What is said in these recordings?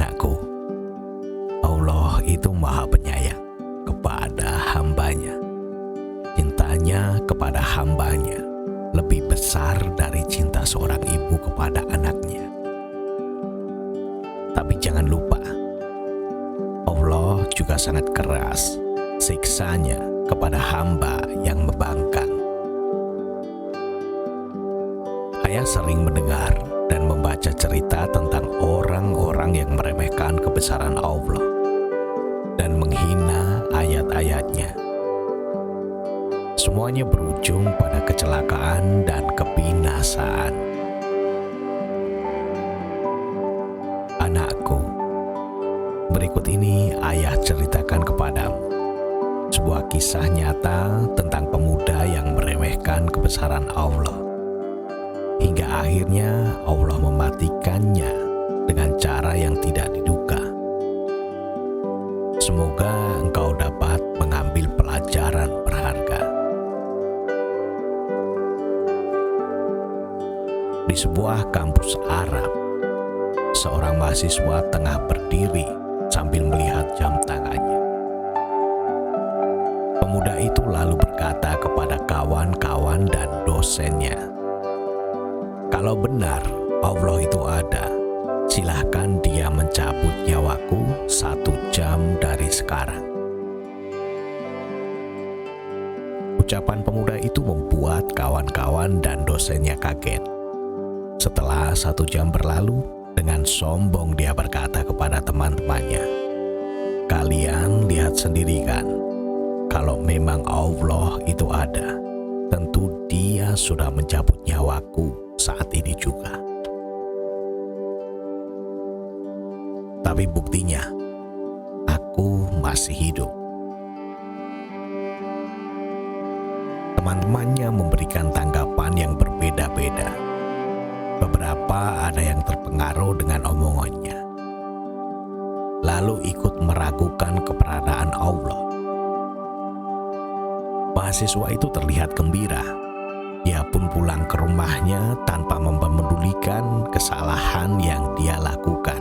Anakku, Allah itu Maha Penyayang kepada hambanya. Cintanya kepada hambanya lebih besar dari cinta seorang ibu kepada anaknya. Tapi jangan lupa, Allah juga sangat keras siksanya kepada hamba yang membangkang. Ayah sering mendengar dan membaca cerita tentang orang-orang yang meremehkan kebesaran Allah dan menghina ayat-ayatnya. Semuanya berujung pada kecelakaan dan kebinasaan. Anakku, berikut ini ayah ceritakan kepadamu sebuah kisah nyata tentang pemuda yang meremehkan kebesaran Allah, hingga akhirnya Allah mematikannya dengan cara yang tidak diduga. Semoga engkau dapat mengambil pelajaran berharga. Di sebuah kampus Arab, seorang mahasiswa tengah berdiri sambil melihat jam tangannya. Pemuda itu lalu berkata kepada kawan-kawan dan dosennya, "Kalau benar Allah itu ada, silahkan dia mencabut nyawaku 1 jam dari sekarang." Ucapan pemuda itu membuat kawan-kawan dan dosennya kaget. Setelah 1 jam berlalu, dengan sombong dia berkata kepada teman-temannya, "Kalian lihat sendiri kan, kalau memang Allah itu ada, tentu dia sudah mencabut nyawaku saat ini juga. Tapi buktinya, aku masih hidup." Teman-temannya memberikan tanggapan yang berbeda-beda. Beberapa ada yang terpengaruh dengan omongannya, lalu ikut meragukan keberadaan Allah. Mahasiswa itu terlihat gembira. Dia pun pulang ke rumahnya tanpa mempedulikan kesalahan yang dia lakukan.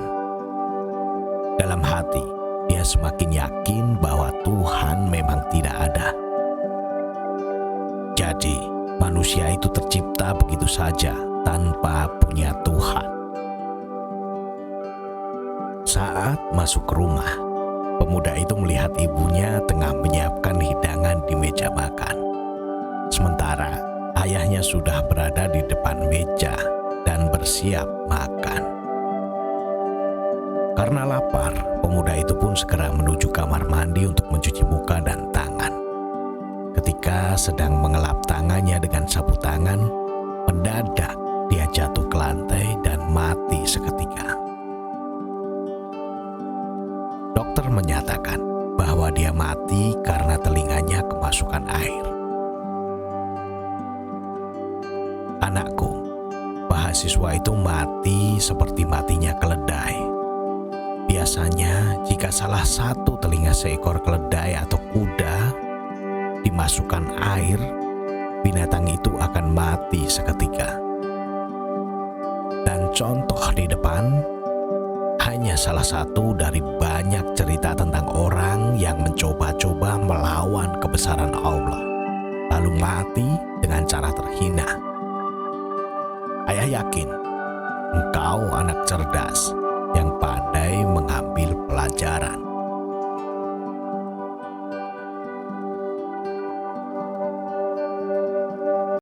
Dalam hati, dia semakin yakin bahwa Tuhan memang tidak ada. Jadi, manusia itu tercipta begitu saja tanpa punya Tuhan. Saat masuk ke rumah, pemuda itu melihat ibunya tengah menyiapkan hidangan di meja makan. Sementara ayahnya sudah berada di depan meja dan bersiap makan. Karena lapar, pemuda itu pun segera menuju kamar mandi untuk mencuci muka dan tangan. Ketika sedang mengelap tangannya dengan sapu tangan, mendadak dia jatuh ke lantai dan mati seketika. Dokter menyatakan bahwa dia mati karena telinganya kemasukan air. Anakku, mahasiswa itu mati seperti matinya keledai. Biasanya jika salah satu telinga seekor keledai atau kuda dimasukkan air, binatang itu akan mati seketika. Dan contoh di depan hanya salah satu dari banyak cerita tentang orang yang mencoba-coba melawan kebesaran Allah, lalu mati dengan cara terhina. Ayah yakin engkau anak cerdas